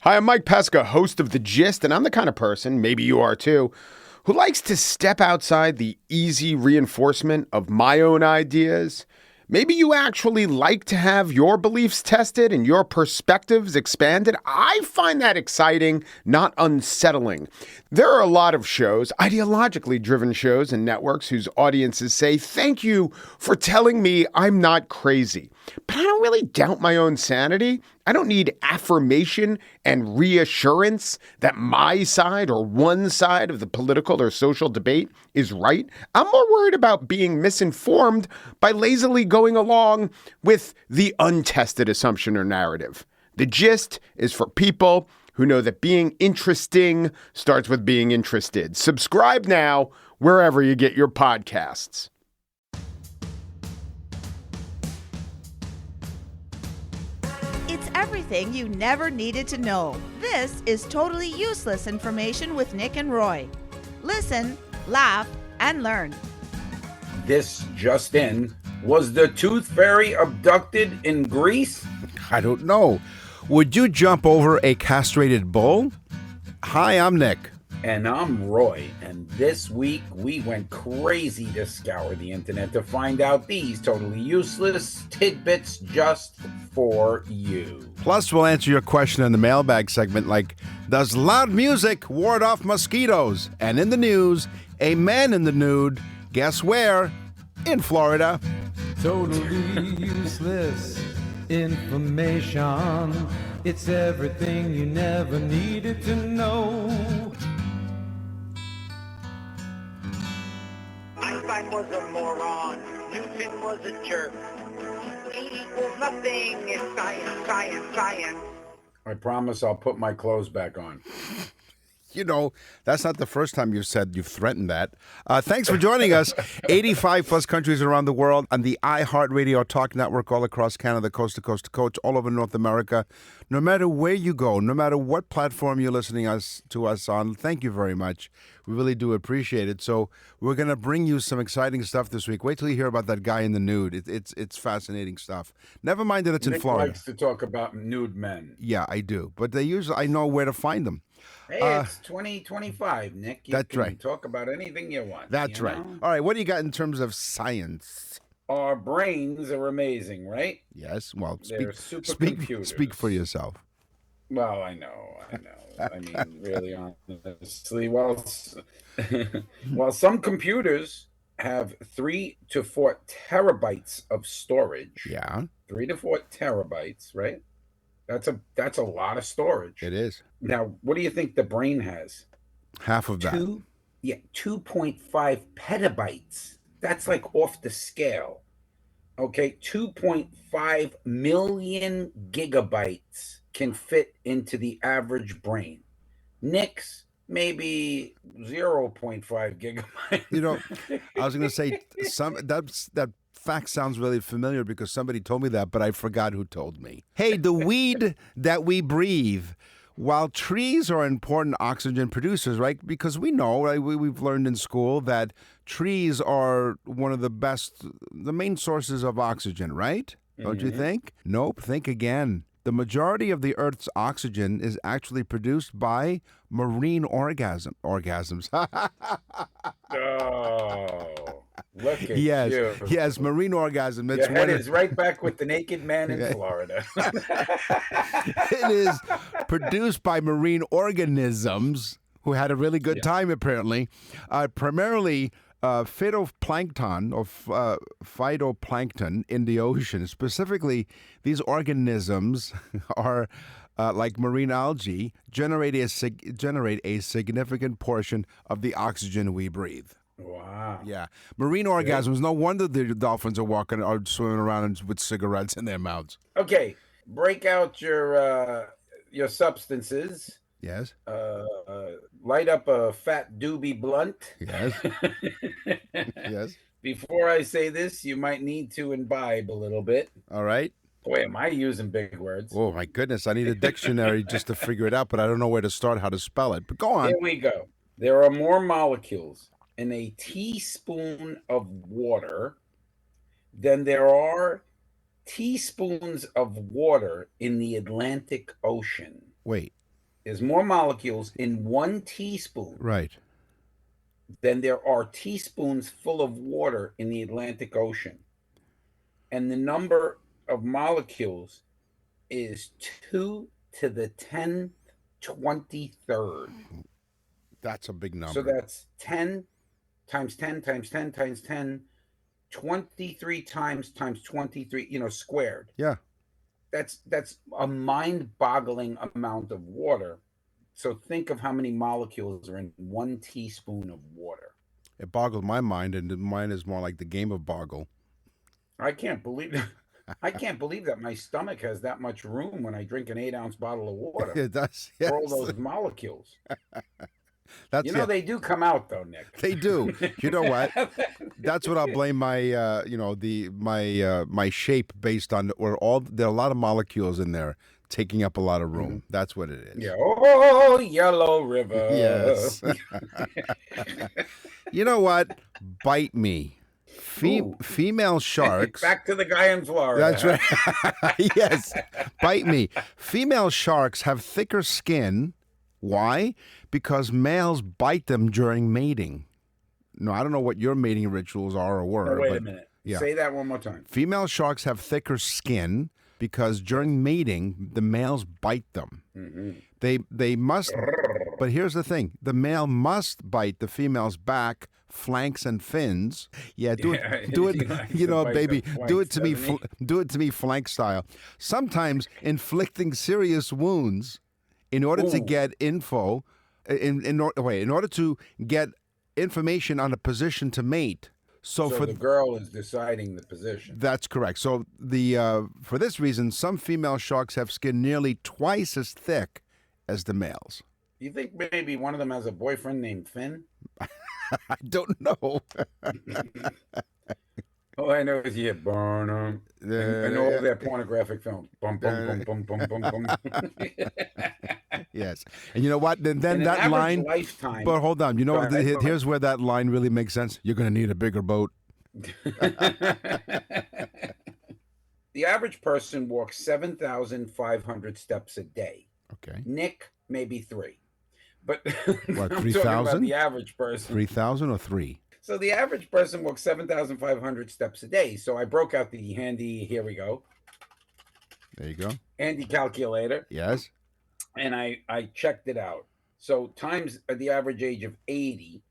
Hi, I'm Mike Pesca, host of The Gist, and I'm the kind of person, maybe you are too, who likes to step outside the easy reinforcement of my own ideas. Maybe you actually like to have your beliefs tested and your perspectives expanded. I find that exciting, not unsettling. There are a lot of shows, ideologically driven shows and networks whose audiences say, "Thank you for telling me I'm not crazy." But I don't really doubt my own sanity. I don't need affirmation and reassurance that my side or one side of the political or social debate is right. I'm more worried about being misinformed by lazily going along with the untested assumption or narrative. The Gist is for people who know that being interesting starts with being interested. Subscribe now wherever you get your podcasts. It's everything you never needed to know. This is totally useless information with Nick and Roy. Listen, laugh, and learn. This just in. Was the tooth fairy abducted in Greece? I don't know. Would you jump over a castrated bull? Hi, I'm Nick. And I'm Roy, and this week we went crazy to scour the internet to find out these totally useless tidbits just for you. Plus, we'll answer your question in the mailbag segment like, does loud music ward off mosquitoes? And in the news, a man in the nude, guess where? In Florida. Totally useless information. It's everything you never needed to know. Einstein was a moron. Newton was a jerk. 8 equals nothing. It's science, science, science. I promise I'll put my clothes back on. You know, that's not the first time you've said you've threatened that. Thanks for joining us. 85 plus countries around the world on the iHeartRadio Talk Network all across Canada, coast to coast, all over North America. No matter where you go, no matter what platform you're listening to us on, thank you very much. We really do appreciate it. So we're going to bring you some exciting stuff this week. Wait till you hear about that guy in the nude. It's fascinating stuff. Never mind that it's Nick in Florida. likes to talk about nude men. Yeah, I do. But I know where to find them. Hey, it's 2025, Nick. You That's can right. talk about anything you want. That's right. know? All right, what do you got in terms of science? Our brains are amazing, right? Yes, well, They're supercomputers. speak for yourself. Well, I know. I mean, really, honestly, while some computers have 3 to 4 terabytes of storage. Yeah, 3 to 4 terabytes, right? That's a lot of storage. it is. Now, what do you think the brain has? Half of that. 2.5 petabytes. That's like off the scale. Okay, 2.5 million gigabytes can fit into the average brain. Nick's maybe 0.5 gigabytes. You know, I was going to say that fact sounds really familiar because somebody told me that, but I forgot who told me. Hey, the weed that we breathe. While trees are important oxygen producers, right? Because we know, right, we've learned in school that trees are one of the main sources of oxygen, right? Don't you think? Nope. Think again. The majority of the Earth's oxygen is actually produced by marine orgasms. Oh, look at yes, you. yes, marine orgasm. Your head is right back with the naked man in Florida. It is produced by marine organisms who had a really good time, apparently. Primarily phytoplankton or phytoplankton in the ocean. Specifically, these organisms are like marine algae, generate a significant portion of the oxygen we breathe. Wow. Yeah, marine orgasms. No wonder the dolphins are swimming around with cigarettes in their mouths. Okay, break out your substances. Yes. Light up a fat doobie blunt. Yes. Yes. Before I say this, you might need to imbibe a little bit. All right. Boy, am I using big words. Oh, my goodness. I need a dictionary just to figure it out, but I don't know where to start, how to spell it. But go on. Here we go. There are more molecules in a teaspoon of water than there are teaspoons of water in the Atlantic Ocean. Wait, There's more molecules in 1 teaspoon Right. than there are teaspoons full of water in the Atlantic Ocean. And the number of molecules is 2 to the 10 23rd. That's a big number. So that's 10 times 10 times 10 times 10, 23 times 23, squared. Yeah. That's a mind-boggling amount of water. So think of how many molecules are in 1 teaspoon of water. It boggled my mind, and mine is more like the game of boggle. I can't believe that. I can't believe that my stomach has that much room when I drink an 8-ounce bottle of water It does. Yes. for all those molecules. That's They do come out though, Nick. They do. You know what? That's what I'll blame my, my shape based on, where there are a lot of molecules in there taking up a lot of room. That's what it is. Yeah. Oh, Yellow River. Yes. You know what? Bite me. Ooh. Female sharks. Back to the guy in Florida. That's right. Yes. Bite me. Female sharks have thicker skin. Why? Because males bite them during mating. No, I don't know what your mating rituals are or were. Oh, wait a minute. Yeah. Say that one more time. Female sharks have thicker skin because during mating, the males bite them. Mm-hmm. They must, but here's the thing: the male must bite the female's back, flanks, and fins. Yeah, do it. He likes You to know, bite baby, the do it flanks, to me. doesn't Do it to me, flank style. Sometimes inflicting serious wounds in order to Ooh. get info. In order to get information on a position to mate. So for the girl is deciding the position. That's correct. So for this reason, some female sharks have skin nearly twice as thick as the males. You think maybe one of them has a boyfriend named Finn? I don't know. All I know is burn them. And all their pornographic films. Bum, bum, bum, bum, bum, bum, bum. Yes. And you know what? Then In that an line. average lifetime. But hold on. You know, Go ahead. here's where that line really makes sense. You're going to need a bigger boat. The average person walks 7,500 steps a day. Okay. Nick, maybe 3. But What, I'm 3,000? talking about the average person. 3,000 or 3? So the average person walks 7,500 steps a day. So I broke out the handy, here we go, There you go. handy calculator, Yes. and I checked it out. So times the average age of 80,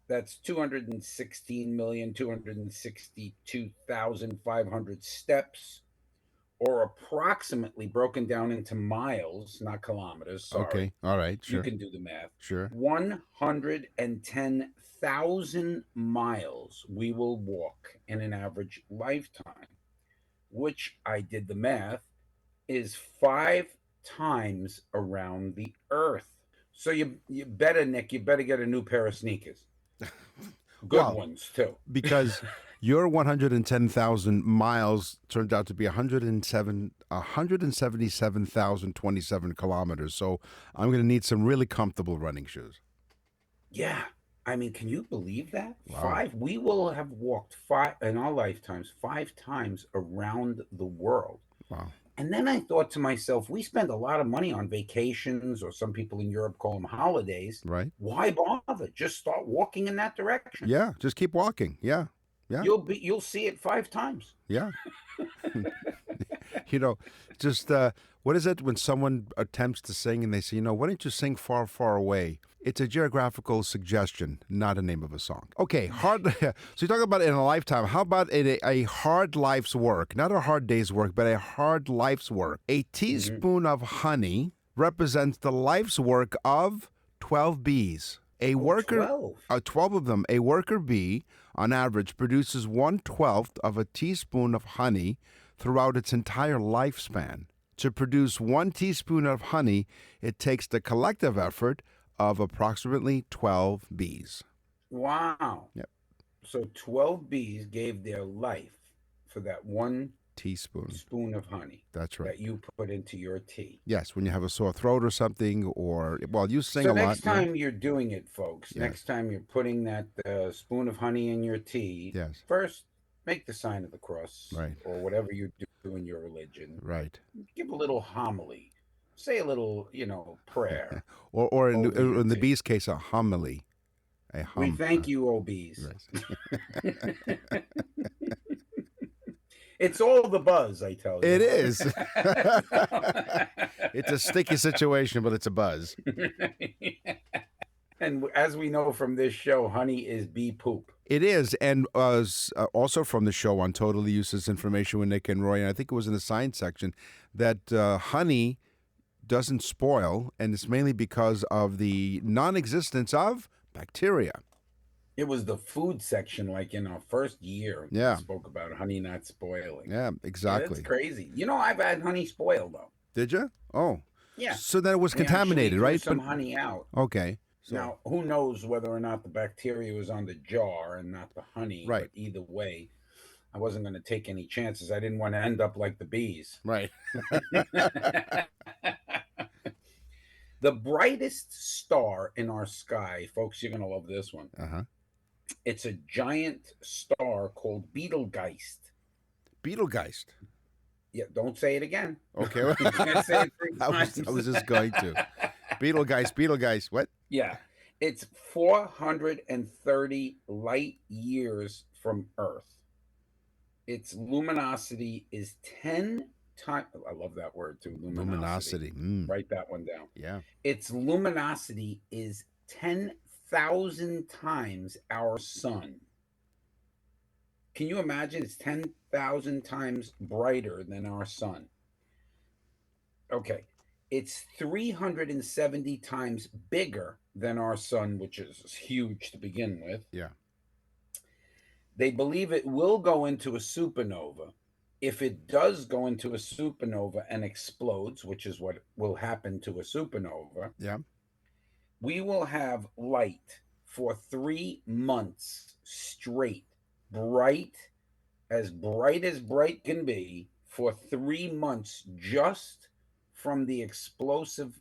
that's 216,262,500 steps, or approximately, broken down into miles, not kilometers. Sorry. Okay. All right. Sure. You can do the math. Sure. 110,000 miles we will walk in an average lifetime, which I did the math, is 5 times around the earth. So you better, Nick, you better get a new pair of sneakers. Good ones, too. Because your 110,000 miles turned out to be 177,027 kilometers. So I'm going to need some really comfortable running shoes. Yeah. I mean, can you believe that? Wow. We will have walked 5 in our lifetimes, 5 times around the world. Wow. And then I thought to myself, we spend a lot of money on vacations, or some people in Europe call them holidays. Right. Why bother? Just start walking in that direction. Yeah. Just keep walking. Yeah. Yeah. You'll see it 5 times. Yeah. Just what is it when someone attempts to sing and they say, why don't you sing Far, Far Away? It's a geographical suggestion, not a name of a song. Okay, hard. So you talk about in a lifetime. How about a hard life's work? Not a hard day's work, but a hard life's work. A teaspoon of honey represents the life's work of 12 bees. A worker, 12 of them. A worker bee, on average, produces 1/12 of a teaspoon of honey throughout its entire lifespan. To produce 1 teaspoon of honey, it takes the collective effort of approximately 12 bees. Wow. Yep. So 12 bees gave their life for that 1 spoon of honey. That's right. That you put into your tea. Yes, when you have a sore throat or something, or, you sing a lot. So next time you're doing it, folks, Yes. next time you're putting that spoon of honey in your tea, Yes. first make the sign of the cross, Right. or whatever you do in your religion. Right. Give a little homily. say a little, prayer. Or in the Obedience. bee's case, a homily. A We hum. thank you, OBs. Right. It's all the buzz, I tell you. It is. It's a sticky situation, but it's a buzz. And as we know from this show, honey is bee poop. It is, and also from the show on Totally Useless Information with Nick and Roy, and I think it was in the science section, that honey doesn't spoil, and it's mainly because of the non-existence of bacteria. It was the food section, like in our first year. Yeah. We spoke about honey not spoiling. Yeah, exactly. That's crazy. I've had honey spoil, though. Did you? Oh. Yeah. So then it was We actually contaminated, threw right? some honey out. Okay. So, Now, who knows whether or not the bacteria was on the jar and not the honey? Right. But either way, I wasn't going to take any chances. I didn't want to end up like the bees. right. The brightest star in our sky, folks, you're going to love this one. Uh-huh. It's a giant star called Betelgeuse. Betelgeuse. Yeah, don't say it again. Okay. You can't say it 3 I times. was just going to. Betelgeuse. What? Yeah, it's 430 light years from Earth. Its luminosity is 10 times. I love that word too. Luminosity. Mm. Write that one down. Yeah. Its luminosity is 10,000 times our sun. Can you imagine? It's 10,000 times brighter than our sun. Okay. It's 370 times bigger than our sun, which is huge to begin with. Yeah. They believe it will go into a supernova. If it does go into a supernova and explodes, which is what will happen to a supernova, Yeah. we will have light for 3 months straight, bright as bright can be, for 3 months, just from the explosive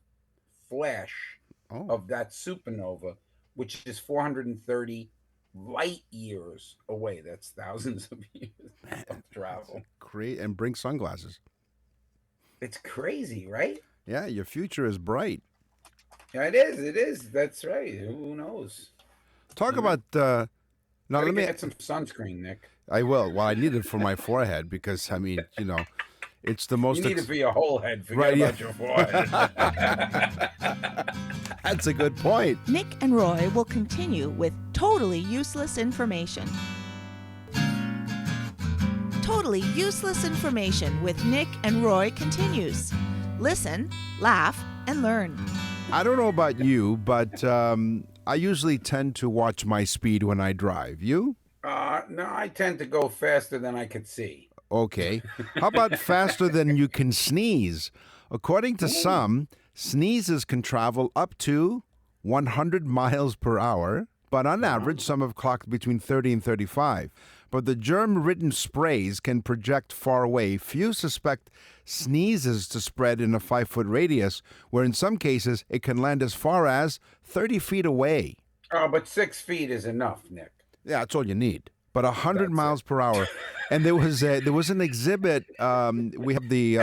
flash of that supernova, which is 430 light years away. That's thousands of years of travel. And bring sunglasses. It's crazy, right? Yeah, your future is bright. Yeah, it is. It is. That's right. Who knows? Talk about now. Let me get some sunscreen, Nick. I will. Well, I need it for my forehead because it's the most. You need it for your whole head. Forget Right, about your forehead. That's a good point. Nick and Roy will continue with totally useless information. Totally useless information with Nick and Roy continues. Listen, laugh, and learn. I don't know about you, but I usually tend to watch my speed when I drive. You? No, I tend to go faster than I could see. Okay. How about faster than you can sneeze? According to some, sneezes can travel up to 100 miles per hour, but on average, some have clocked between 30 and 35. But the germ-ridden sprays can project far away. Few suspect sneezes to spread in a 5-foot radius, where in some cases it can land as far as 30 feet away. Oh, but 6 feet is enough, Nick. Yeah, that's all you need. But 100 That's miles per hour, and there was an exhibit. We have the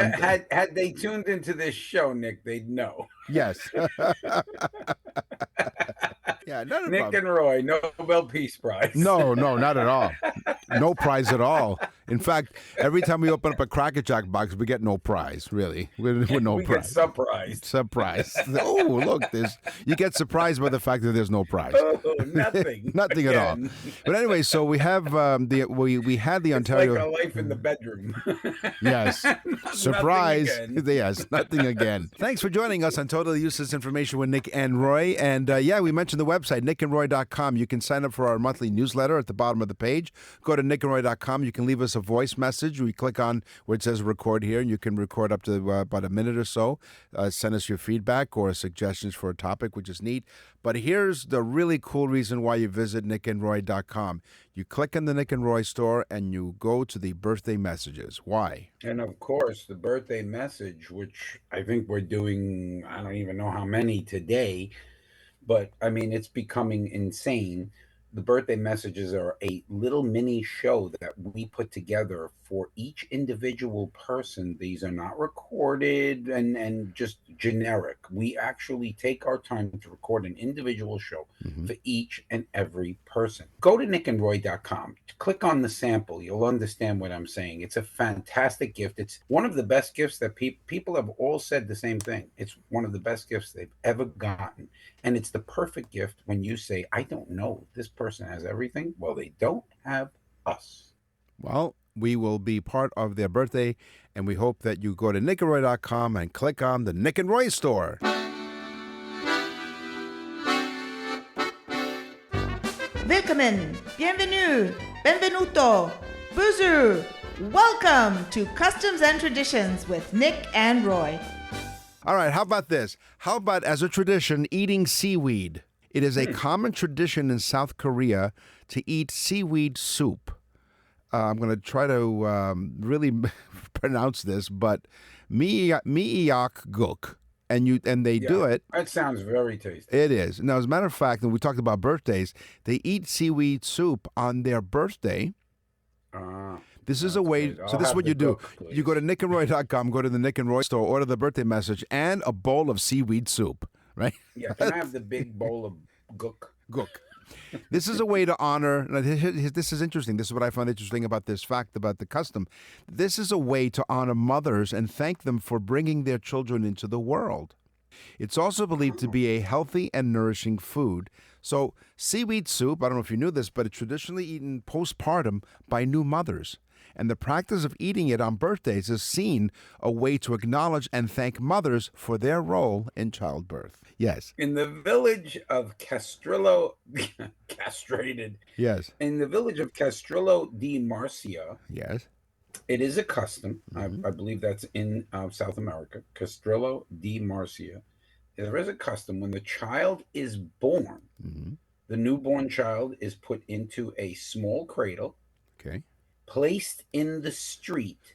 had they tuned into this show, Nick, they'd know. yes. Yeah, not a Nick problem. and Roy, Nobel Peace Prize. No, not at all. No prize at all. In fact, every time we open up a Cracker Jack box, we get no prize, really. We're no we prize. get surprised. Surprise. Oh, look, you get surprised by the fact that there's no prize. Oh, nothing. Nothing at all. Again. But anyway, so we have we had the It's Ontario. like a life in the bedroom. Yes. Surprise. Nothing again. Yes, nothing again. Thanks for joining us on Totally Useless Information with Nick and Roy. And we mentioned the website, nickandroy.com. You can sign up for our monthly newsletter at the bottom of the page. Go to nickandroy.com. You can leave us a voice message. We click on where it says record here, and you can record up to about a minute or so. Send us your feedback or suggestions for a topic, which is neat. But here's the really cool reason why you visit nickandroy.com. You click on the Nick and Roy store and you go to the birthday messages. Why? And of course, the birthday message, which I think we're doing, I don't even know how many today, but I mean, it's becoming insane. The birthday messages are a little mini show that we put together for each individual person. These are not recorded and just generic. We actually take our time to record an individual show for each and every person. Go to nickandroy.com, click on the sample. You'll understand what I'm saying. It's a fantastic gift. It's one of the best gifts that people have all said the same thing. It's one of the best gifts they've ever gotten. And it's the perfect gift when you say, I don't know, this person has everything. Well, they don't have us. Well, we will be part of their birthday, and we hope that you go to nickandroy.com and click on the Nick and Roy store. Willkommen, bienvenue, benvenuto, bonjour. Welcome to Customs and Traditions with Nick and Roy. All right, how about this? How about, as a tradition, eating seaweed? It is a common tradition in South Korea to eat seaweed soup. I'm going to try to really pronounce this, but miiyak guk. And they do it. That sounds very tasty. It is. Now, as a matter of fact, when we talked about birthdays, they eat seaweed soup on their birthday. This is a way. So this is what you do. You go to nickandroy.com, go to the Nick and Roy store, order the birthday message and a bowl of seaweed soup, right? Yeah, can I have the big bowl of guk? Guk. This is a way to honor. Now, this is interesting. This is what I find interesting about this fact about the custom. This is a way to honor mothers and thank them for bringing their children into the world. It's also believed to be a healthy and nourishing food. So seaweed soup, I don't know if you knew this, but it's traditionally eaten postpartum by new mothers. And the practice of eating it on birthdays is seen a way to acknowledge and thank mothers for their role in childbirth. Yes. In the village of Castrillo, castrated. Yes. In the village of Castrillo di Marcia, Yes. it is a custom. I believe that's in South America. Castrillo di Marcia. There is a custom when the child is born. The newborn child is put into a small cradle. Okay. Placed in the street,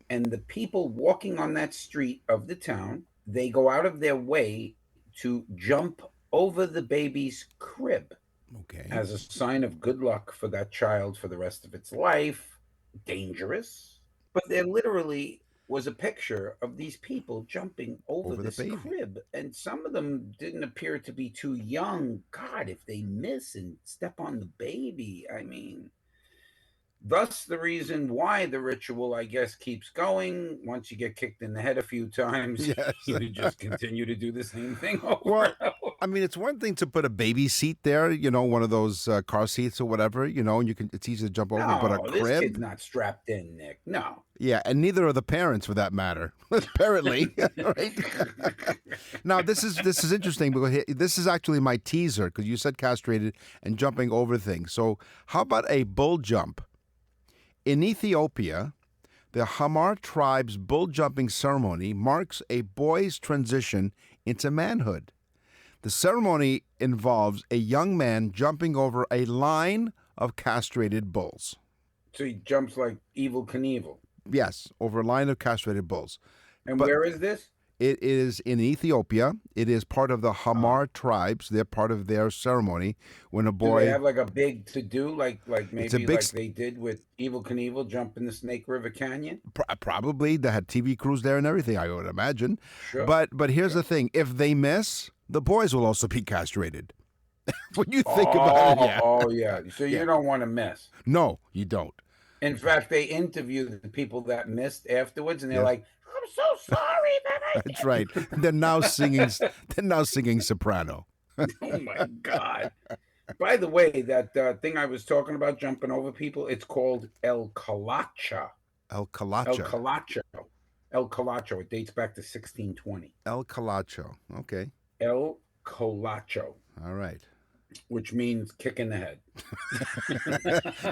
and the people walking on that street of the town, they go out of their way to jump over the baby's crib. Okay. As a sign of good luck for that child for the rest of its life. Dangerous. But there literally was a picture of these people jumping over this crib, and some of them didn't appear to be too young. God, if they miss and step on the baby, I mean... Thus, the reason why the ritual, I guess, keeps going. Once you get kicked in the head a few times, you just continue to do the same thing over and over. I mean, it's one thing to put a baby seat there, one of those car seats or whatever, and it's easy to jump over. But a crib, this kid's not strapped in, Nick. No. Yeah, and neither are the parents, for that matter. Apparently, right? Now, this is interesting because this is actually my teaser because you said castrated and jumping over things. So, how about a bull jump? In Ethiopia, the Hamar tribe's bull jumping ceremony marks a boy's transition into manhood. The ceremony involves a young man jumping over a line of castrated bulls. So he jumps like Evel Knievel. Yes, over a line of castrated bulls. And where is this? It is in Ethiopia. It is part of the Hamar tribes. They're part of their ceremony when a boy... Do they have like a big to-do, like maybe like they did with Evel Knievel jumping the Snake River Canyon? Probably. They had TV crews there and everything, I would imagine. Sure. But here's the thing. If they miss, the boys will also be castrated. When you think about it, yeah. Oh, yeah. So you don't want to miss. No, you don't. In fact, they interview the people that missed afterwards, and they're like, I'm so sorry that I That's right. They're now singing soprano. Oh my God. By the way, that thing I was talking about jumping over people, it's called El Calacha. El Calacha. El Calacho. El Calacho. It dates back to 1620. El Calacho. Okay. El Colacho. All right. Which means kick in the head.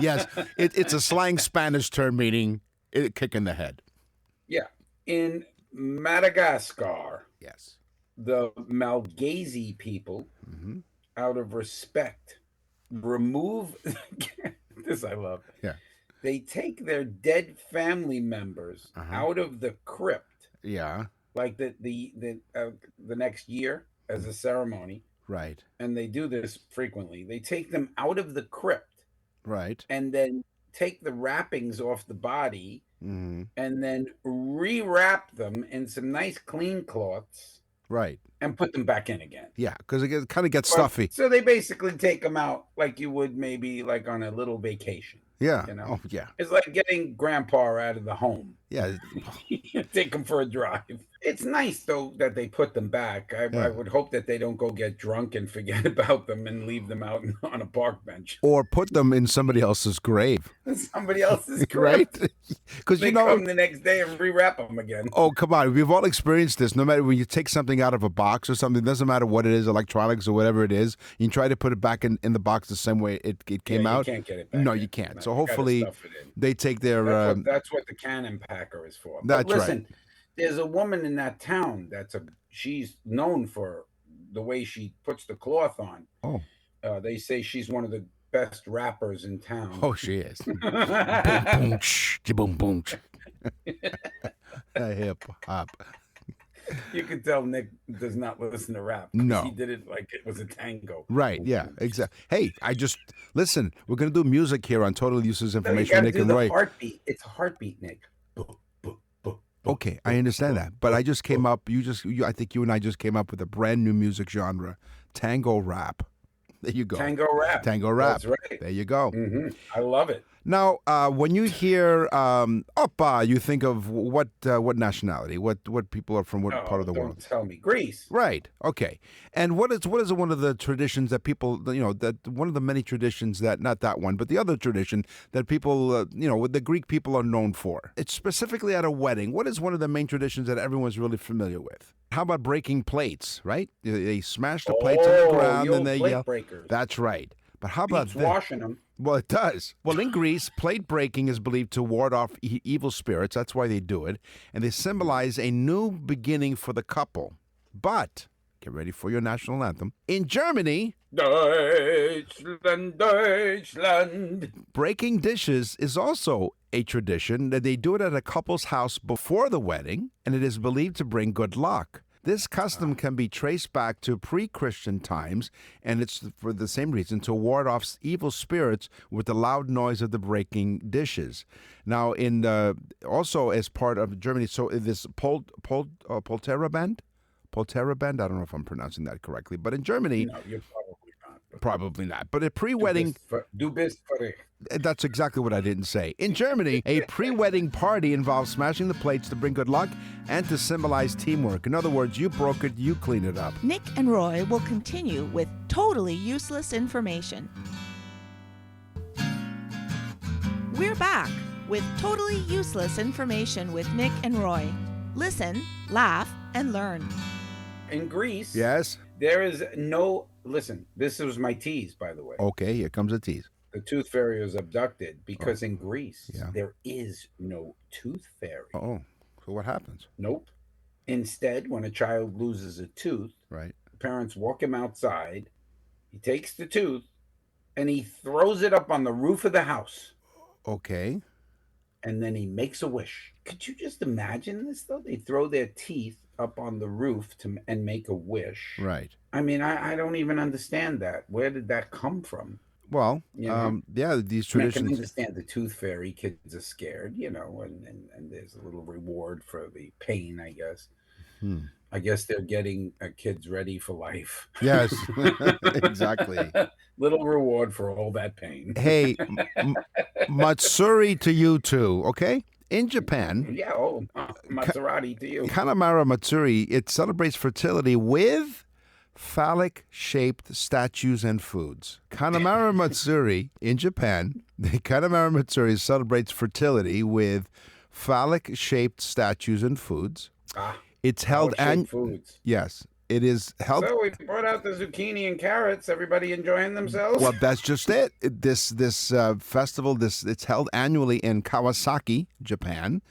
Yes. It's a slang Spanish term meaning kick in the head. Yeah. In Madagascar, yes, the Malagasy people, out of respect, remove this. I love. Yeah, they take their dead family members out of the crypt. Yeah, like the next year as a ceremony. Right. and they do this frequently. They take them out of the crypt Right. and then take the wrappings off the body Mm-hmm. and then rewrap them in some nice clean cloths Right. and put them back in again. Yeah, because it kind of gets But- stuffy. So they basically take them out like you would maybe like on a little vacation. Yeah. You know? Oh, yeah. It's like getting grandpa out of the home. Yeah. Take them for a drive. It's nice though that they put them back. I Yeah. would hope that they don't go get drunk and forget about them and leave them out on a park bench. Or put them in somebody else's grave. Somebody else's Right? grave. Because, They you know, come the next day and rewrap them again. oh, come on. We've all experienced this. No matter when you take something out of a box or something, it doesn't matter what it is, electronics or whatever it is, you try to put it back in the box the same way it came Yeah, out. You can't get it back. No, in. you can't. No, So you gotta hopefully stuff it in. they take their. That's what the cannon packer is for. That's But right. listen, there's a woman in that town she's known for the way she puts the cloth on. Oh. They say she's one of the best rappers in town. Oh, she is. Boom, boom, shh, boom, boom. Sh. Hip hop. You can tell Nick does not listen to rap. 'Cause No. He did it like it was a tango. Right, yeah, exactly. Hey, listen, we're going to do music here on Total Useless No, you Information gotta with Nick do and the Roy. heartbeat. It's a heartbeat, Nick. Boop, boop, boop, boop, Okay, I understand that. But I just came up, I think you and I just came up with a brand new music genre, tango rap. There you go. Tango rap. Tango rap. That's right. There you go. I love it. Now, when you hear oppa, you think of what nationality? What people are from what part of the don't world? tell me. Greece. Right. Okay. And what is one of the traditions that people, that one of the many traditions that, not that one, but the other tradition that people, the Greek people are known for? It's specifically at a wedding. What is one of the main traditions that everyone's really familiar with? How about breaking plates, right? They smash the plates on the ground the and they plate yell. breakers. That's right. But how about Beats this? washing them. Well, it does. Well, in Greece, plate breaking is believed to ward off evil spirits. That's why they do it. And they symbolize a new beginning for the couple. But, get ready for your national anthem. In Germany, Deutschland, Deutschland. breaking dishes is also a tradition. That they do it at a couple's house before the wedding, and it is believed to bring good luck. This custom can be traced back to pre-Christian times, and it's for the same reason, to ward off evil spirits with the loud noise of the breaking dishes. Now, also as part of Germany, so this Poltera band, I don't know if I'm pronouncing that correctly, but in Germany, No, you're probably not. probably not. But a pre-wedding, Du bist verrückt. that's exactly what I didn't say. In Germany, a pre-wedding party involves smashing the plates to bring good luck and to symbolize teamwork. In other words, you broke it, you clean it up. Nick and Roy will continue with totally useless information. We're back with totally useless information with Nick and Roy. Listen, laugh, and learn. In Greece, Yes? there is no. Listen, this was my tease, by the way. Okay, here comes a tease. The tooth fairy was abducted because in Greece, Yeah. there is no tooth fairy. Oh, so what happens? Nope. Instead, when a child loses a tooth, Right. parents walk him outside. He takes the tooth and he throws it up on the roof of the house. Okay. And then he makes a wish. Could you just imagine this, though? They throw their teeth up on the roof and make a wish. Right. I mean, I don't even understand that. Where did that come from? Well, You know? yeah, these I mean, I can traditions. understand the tooth fairy. Kids are scared, and there's a little reward for the pain, I guess. I guess they're getting kids ready for life. Yes, exactly. Little reward for all that pain. Hey, Matsuri to you too, okay? In Japan, Yeah, Maserati to you. Kanamara Matsuri, it celebrates fertility with phallic-shaped statues and foods. Kanamara Matsuri in Japan, the Kanamara Matsuri celebrates fertility with phallic-shaped statues and foods. It's held Heart-shaped foods. Yes, it is held. So we brought out the zucchini and carrots. Everybody enjoying themselves? Well, that's just it. This festival, it's held annually in Kawasaki, Japan.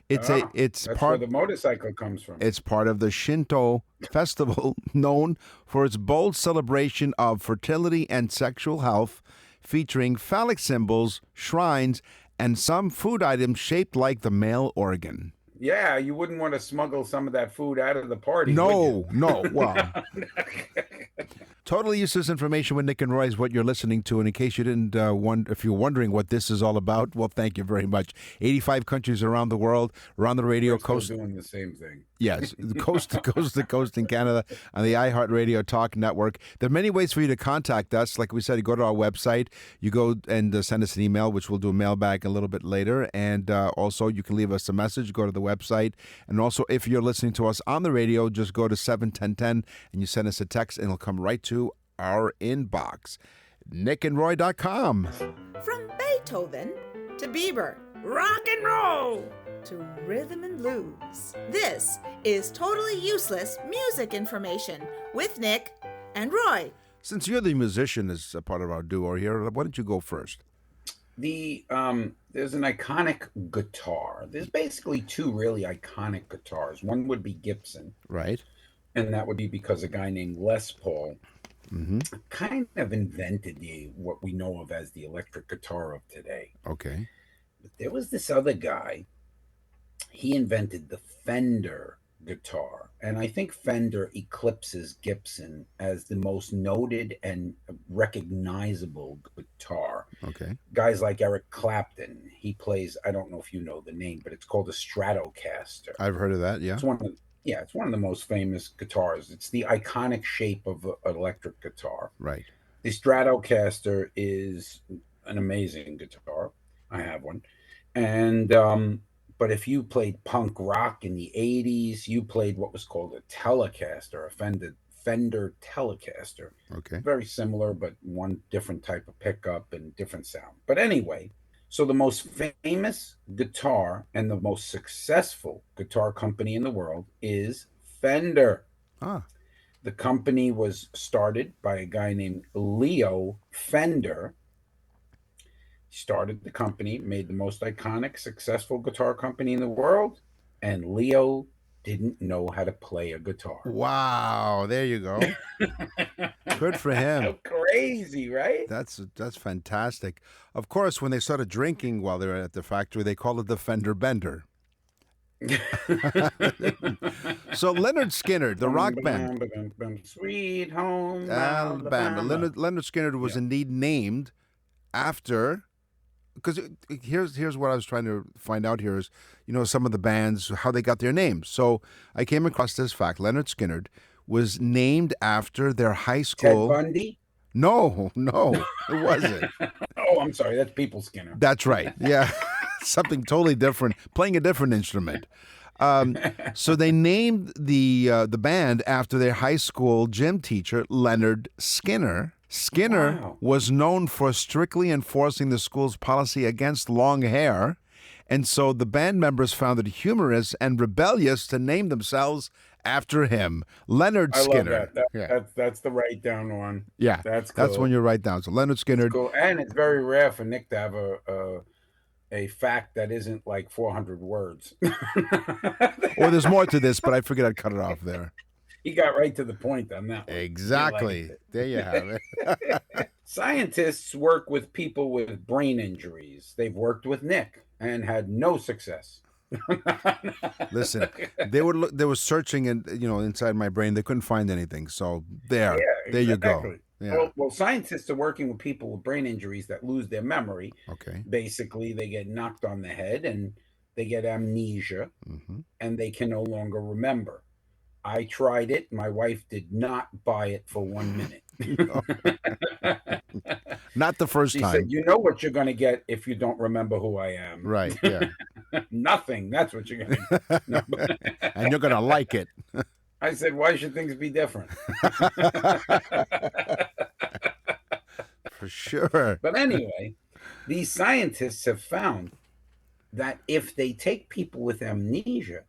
It's That's part where the motorcycle comes from. It's part of the Shinto festival known for its bold celebration of fertility and sexual health, featuring phallic symbols, shrines, and some food items shaped like the male organ. Yeah, you wouldn't want to smuggle some of that food out of the party. No, no. Well, Totally useless information with Nick and Roy is what you're listening to. And in case you didn't if you're wondering what this is all about, well, thank you very much. 85 countries around the world. We're on the radio We're still coast. doing the same thing. Yes, coast to coast to coast in Canada on the iHeartRadio Talk Network. There are many ways for you to contact us. Like we said, you go to our website, you go and send us an email, which we'll do a mailbag a little bit later. And also, you can leave us a message, go to the website. And also, if you're listening to us on the radio, just go to 71010 and you send us a text, and it'll come right to our inbox. nickandroy.com. From Beethoven to Bieber, rock and roll to rhythm and blues. This is Totally Useless Music Information with Nick and Roy. Since you're the musician as a part of our duo here, why don't you go first? There's an iconic guitar. There's basically two really iconic guitars. One would be Gibson, Right. and that would be because a guy named Les Paul kind of invented what we know of as the electric guitar of today. Okay. But there was this other guy. He invented the Fender guitar, and I think Fender eclipses Gibson as the most noted and recognizable guitar. Okay. Guys like Eric Clapton, he plays, I don't know if you know the name, but it's called a Stratocaster. I've heard of that, yeah. It's one of the most famous guitars. It's the iconic shape of an electric guitar. Right. The Stratocaster is an amazing guitar. I have one. And but if you played punk rock in the 80s, you played what was called a Telecaster, a Fender Telecaster. Okay. Very similar, but one different type of pickup and different sound. But anyway, so the most famous guitar and the most successful guitar company in the world is Fender. Ah. The company was started by a guy named Leo Fender. He started the company, made the most iconic, successful guitar company in the world, and Leo didn't know how to play a guitar. Wow, there you go. Good for him. How crazy, right? That's fantastic. Of course, when they started drinking while they were at the factory, they called it the Fender Bender. So Leonard Skinner, the rock band, Sweet Home Alabama. Alabama. Leonard Skinner was indeed named after. Because here's what I was trying to find out here is, some of the bands, how they got their names. So I came across this fact. Leonard Skinner was named after their high school. Ted Bundy? No, it wasn't. Oh, I'm sorry. That's People Skinner. That's right. Yeah. Something totally different, playing a different instrument. So they named the band after their high school gym teacher, Leonard Skinner. Skinner was known for strictly enforcing the school's policy against long hair, and so the band members found it humorous and rebellious to name themselves after him, Leonard Skinner. I love that. That's the write down one. Yeah, that's cool. That's when you write down. So Leonard Skinner. Cool. And it's very rare for Nick to have a fact that isn't like 400 words. Well, there's more to this, but I figured I'd cut it off there. He got right to the point on that one. Exactly. There you have it. Scientists work with people with brain injuries. They've worked with Nick and had no success. Listen, they were searching and inside my brain. They couldn't find anything. So there you go. Yeah. Well, scientists are working with people with brain injuries that lose their memory. Okay. Basically, they get knocked on the head and they get amnesia, and they can no longer remember. I tried it. My wife did not buy it for 1 minute. Not the first she time. She said, "You know what you're going to get if you don't remember who I am." Right, yeah. Nothing. That's what you're going to get. No. And you're going to like it. I said, why should things be different? For sure. But anyway, these scientists have found that if they take people with amnesia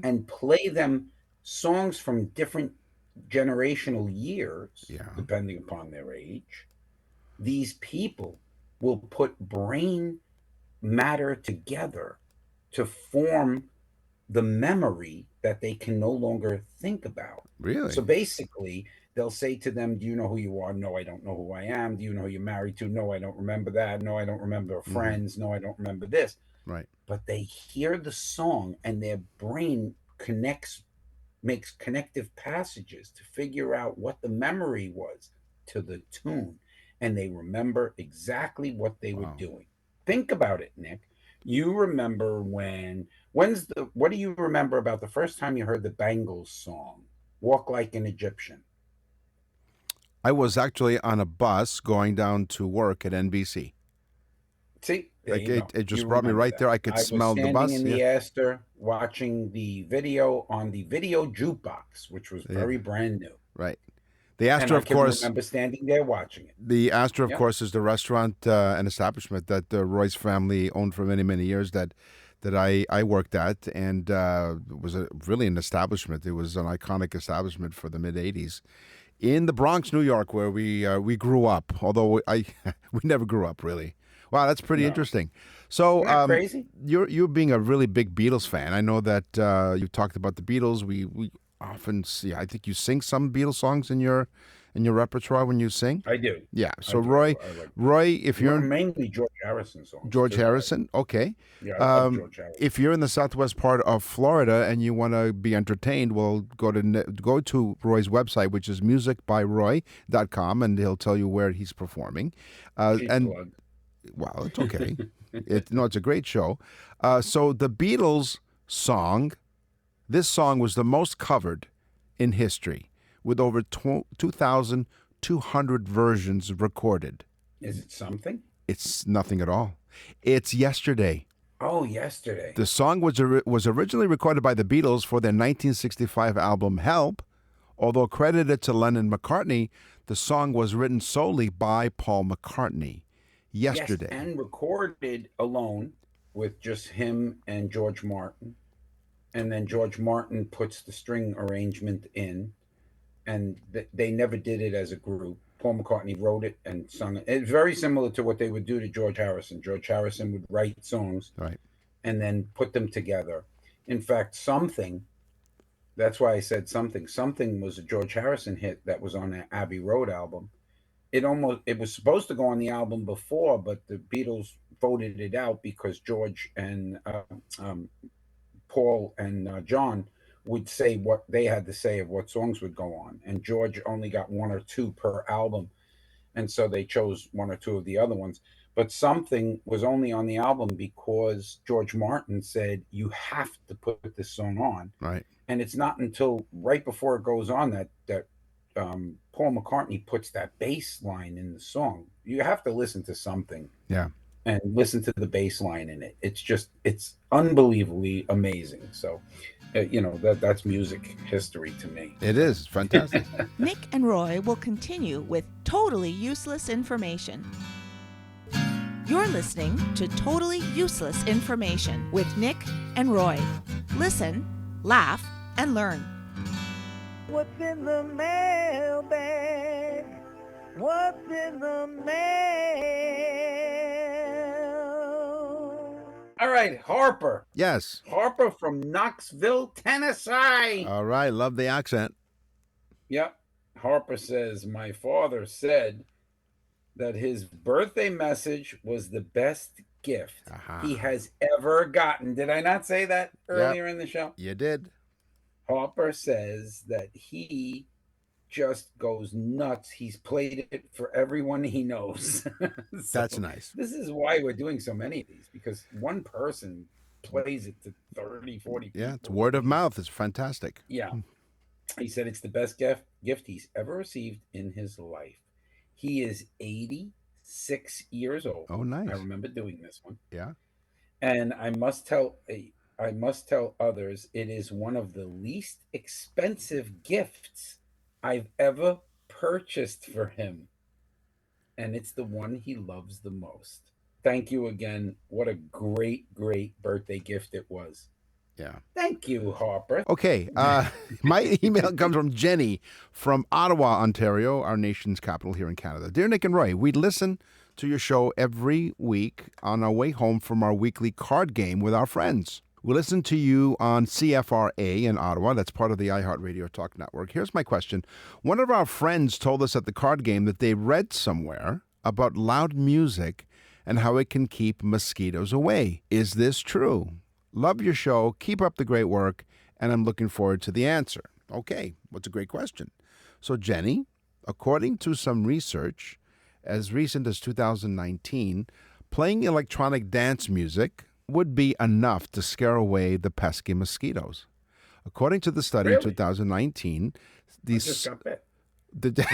and play them songs from different generational years, depending upon their age, these people will put brain matter together to form the memory that they can no longer think about. Really? So basically, they'll say to them, "Do you know who you are?" "No, I don't know who I am." "Do you know who you're married to?" "No, I don't remember that." "No, I don't remember friends." "No, I don't remember this." Right. But they hear the song and their brain connects makes connective passages to figure out what the memory was to the tune, and they remember exactly what they were Wow. doing. Think about it, Nick. You remember what do you remember about the first time you heard the Bangles song, Walk Like an Egyptian? I was actually on a bus going down to work at NBC. See, there Like you go. it just You brought me remember right that. there. I could I was smell the standing bus. in Yeah. the Astor watching the video on the video jukebox, which was Yeah. very brand new. Right. The And Astor, I of can course. remember standing there watching it. The Astor, of Yeah. course, is the restaurant and establishment that Roy's family owned for many, many years. That I worked at, and it was really an establishment. It was an iconic establishment for the mid '80s in the Bronx, New York, where we grew up. Although we never grew up really. Wow, that's pretty No. interesting. So Isn't that crazy? you're being a really big Beatles fan. I know that you talked about the Beatles. We often see. I think you sing some Beatles songs in your repertoire when you sing. I do. Yeah. I So do. I like Roy, if you're in mainly George Harrison songs. George too. Harrison, okay. Yeah, I love George Harrison. If you're in the southwest part of Florida and you want to be entertained, well, go to Roy's website, which is musicbyroy.com, and he'll tell you where he's performing. Cheap And plug. well, it's okay. It's a great show. So the Beatles song, this song was the most covered in history, with over 2,200 versions recorded. Is it something? It's nothing at all. It's Yesterday. Oh, Yesterday. The song was originally recorded by the Beatles for their 1965 album Help. Although credited to Lennon and McCartney, the song was written solely by Paul McCartney. Yesterday. Yes, and recorded alone with just him and George Martin. And then George Martin puts the string arrangement in, and they never did it as a group. Paul McCartney wrote it and sung it. It's very similar to what they would do to George Harrison. George Harrison would write songs Right. and then put them together. In fact, Something, that's why I said Something. Something was a George Harrison hit that was on the Abbey Road album. It was supposed to go on the album before, but the Beatles voted it out because George and Paul and John would say what they had to say of what songs would go on, and George only got one or two per album, and so they chose one or two of the other ones. But Something was only on the album because George Martin said you have to put this song on, Right. and it's not until right before it goes on that Paul McCartney puts that bass line in the song. You have to listen to Something. Yeah. And listen to the bass line in it. It's unbelievably amazing. So, that's music history to me. It is fantastic. Nick and Roy will continue with totally useless information. You're listening to Totally Useless Information with Nick and Roy. Listen, laugh, and learn. What's in the mailbag? What's in the mail? All right, Harper. Yes. Harper from Knoxville, Tennessee. All right. Love the accent. Yep. Harper says, my father said that his birthday message was the best gift he has ever gotten. Did I not say that earlier in the show? You did. Harper says that he just goes nuts. He's played it for everyone he knows. That's nice. This is why we're doing so many of these, because one person plays it to 30, 40 people. Yeah, it's word of mouth. It's fantastic. Yeah. He said it's the best gift he's ever received in his life. He is 86 years old. Oh, nice. I remember doing this one. Yeah. And I must tell others it is one of the least expensive gifts I've ever purchased for him. And it's the one he loves the most. Thank you again. What a great, great birthday gift it was. Yeah. Thank you, Harper. Okay. My email comes from Jenny from Ottawa, Ontario, our nation's capital here in Canada. Dear Nick and Roy, we listen to your show every week on our way home from our weekly card game with our friends. We listen to you on CFRA in Ottawa. That's part of the iHeartRadio Talk Network. Here's my question. One of our friends told us at the card game that they read somewhere about loud music and how it can keep mosquitoes away. Is this true? Love your show. Keep up the great work. And I'm looking forward to the answer. Okay, what's a great question. So, Jenny, according to some research, as recent as 2019, playing electronic dance music would be enough to scare away the pesky mosquitoes. According to the study in Really? 2019, I just these got bit. the,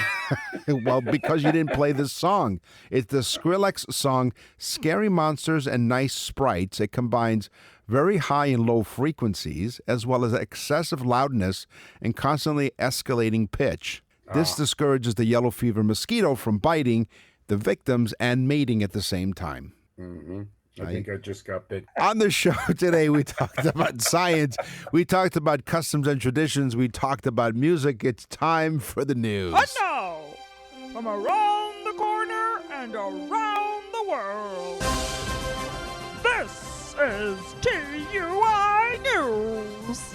well, because you didn't play this song. It's the Skrillex song Scary Monsters and Nice Sprites. It combines very high and low frequencies as well as excessive loudness and constantly escalating pitch. This discourages the yellow fever mosquito from biting the victims and mating at the same time. Mm-hmm. I think I just got bit. On the show today, we talked about science, we talked about customs and traditions, we talked about music. It's time for the news. And now, from around the corner and around the world, this is TUI News.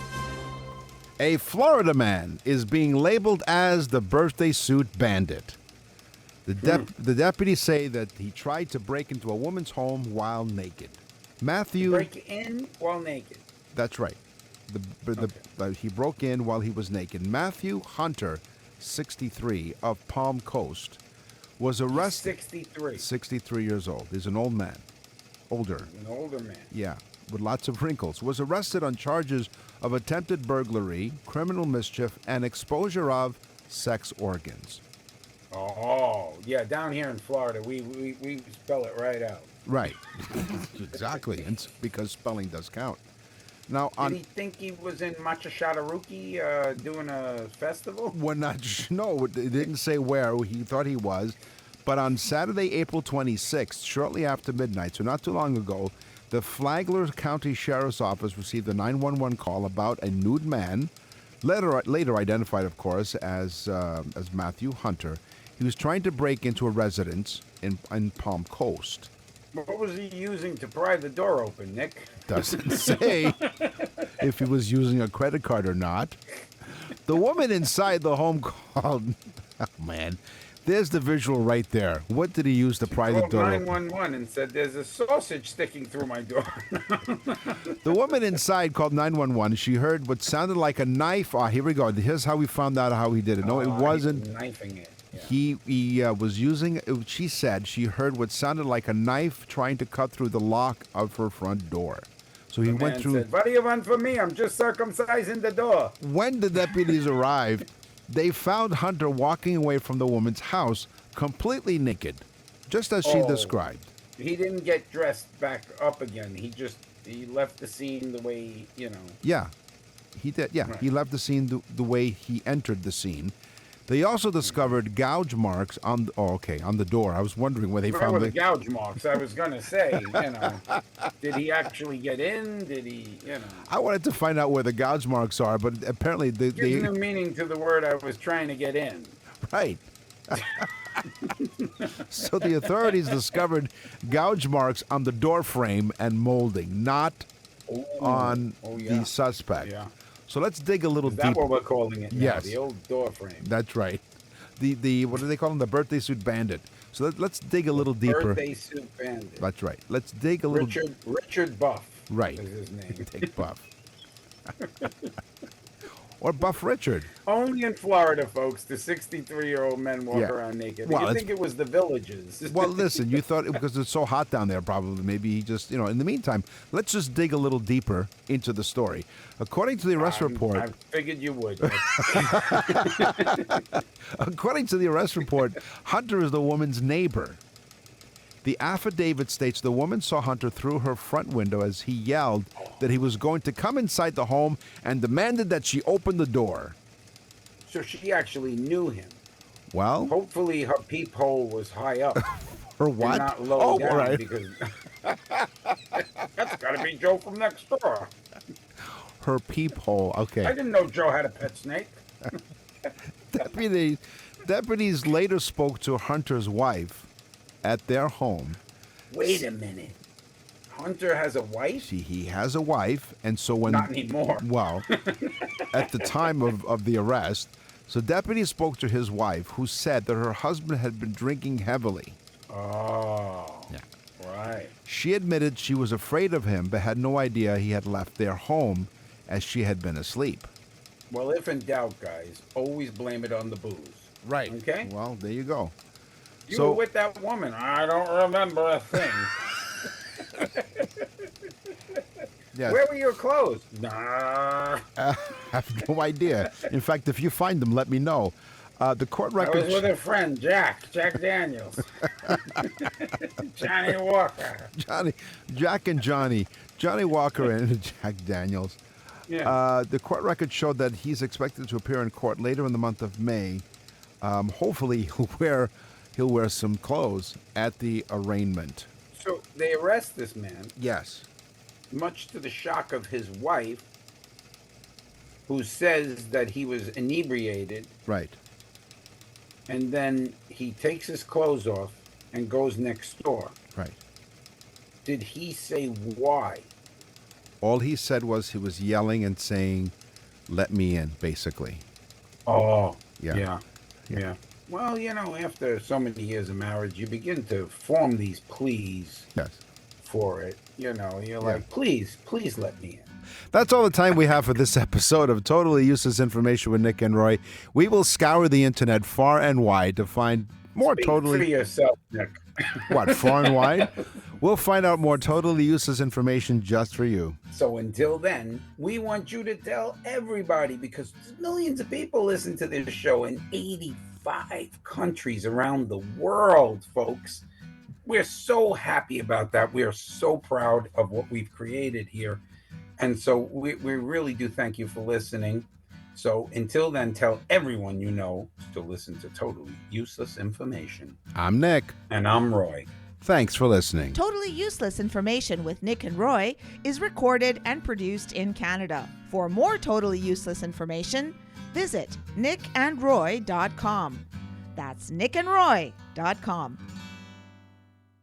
A Florida man is being labeled as the birthday suit bandit. The deputies say that he tried to break into a woman's home while naked. Matthew... Break in while naked. That's right. He broke in while he was naked. Matthew Hunter, 63, of Palm Coast, was arrested. 63. 63 years old. He's an old man. Older. An older man. Yeah, with lots of wrinkles. Was arrested on charges of attempted burglary, criminal mischief, and exposure of sex organs. Oh, yeah, down here in Florida, we spell it right out. Right. Exactly. And it's because spelling does count. Now, Did he think he was in Machashadaruki doing a festival? we're not no, it didn't say where he thought he was, but on Saturday, April 26th, shortly after midnight, so not too long ago, the Flagler County Sheriff's Office received a 911 call about a nude man, later identified, of course, as Matthew Hunter. He was trying to break into a residence in Palm Coast. What was he using to pry the door open, Nick? Doesn't say if he was using a credit card or not. The woman inside the home called... Oh, man. There's the visual right there. What did he use to pry the Called door open? 911 and said, "There's a sausage sticking through my door." The woman inside called 911. She heard what sounded like a knife. Ah, here we go. Here's how we found out how he did it. No, it wasn't. Knifing it. Yeah. He was using, she said she heard what sounded like a knife trying to cut through the lock of her front door. So he The went man through. said, "What do you want from me? I'm just circumcising the door." When the deputies arrived, they found Hunter walking away from the woman's house completely naked, just as she Oh. described. He didn't get dressed back up again. He left the scene the way, Yeah, he did. Yeah, Right. he left the scene the way he entered the scene. They also discovered gouge marks on. On the door. I was wondering where they Where found were the the. gouge marks? I was gonna say, did he actually get in? Did he, I wanted to find out where the gouge marks are, but apparently Gives new meaning to the word I was trying to get in. right. So the authorities discovered gouge marks on the door frame and molding, not on yeah. the suspect. Yeah. So let's dig a little Is that deeper. what we're calling it now? Yes. The old door frame. That's right. The what do they call him? The birthday suit bandit. So let's dig a little deeper. Birthday suit bandit. That's right. Let's dig a little. Richard Buff. Right. Is his name. Take Buff. Or Buff Richard. Only in Florida, folks, do 63-year-old men walk Yeah. around naked. Well, You it's- think it was the villages. Well, listen, you thought because it's so hot down there, probably maybe he just, in the meantime, let's just dig a little deeper into the story. According to the arrest report, I figured you would. according to the arrest report, Hunter is the woman's neighbor. The affidavit states the woman saw Hunter through her front window as he yelled that he was going to come inside the home and demanded that she open the door. So she actually knew him. Well, Hopefully her peephole was high up. or what? And not low down all right. because that's got to be Joe from next door. Her peephole. I Okay. didn't know Joe had a pet snake. Deputies later spoke to Hunter's wife at their home. Wait a minute. Hunter has a wife? He has a wife, and so when Not anymore. Well, at the time of the arrest, so deputies spoke to his wife, who said that her husband had been drinking heavily. Oh. Yeah. Right. She admitted she was afraid of him, but had no idea he had left their home, as she had been asleep. Well, if in doubt, guys, always blame it on the booze. Right. Okay? Well, there you go. You were with that woman. I don't remember a thing. Yes. Where were your clothes? Nah. I have no idea. In fact, if you find them, let me know. The court I record. was with a friend, Jack Daniels. Johnny Walker. Jack and Johnny Walker and Jack Daniels. Yeah. The court record showed that he's expected to appear in court later in the month of May. Hopefully, he'll wear some clothes at the arraignment. So they arrest this man, Yes. much to the shock of his wife, who says that he was inebriated, Right. and then he takes his clothes off and goes next door. Right. Did he say why? All he said was he was yelling and saying, "Let me in," basically. Oh, Yeah. yeah. Well, after so many years of marriage, you begin to form these pleas Yes. for it. You're like, please let me in. That's all the time we have for this episode of Totally Useless Information with Nick and Roy. We will scour the internet far and wide to find more Speak for totally... yourself, Nick. What, far and wide? We'll find out more totally useless information just for you. So until then, we want you to tell everybody, because millions of people listen to this show in 85 countries around the world, folks. We're so happy about that. We are so proud of what we've created here. And so we really do thank you for listening. So until then, tell everyone you know to listen to Totally Useless Information. I'm Nick. And I'm Roy. Thanks for listening. Totally Useless Information with Nick and Roy is recorded and produced in Canada. For more totally useless information, visit nickandroy.com. That's nickandroy.com.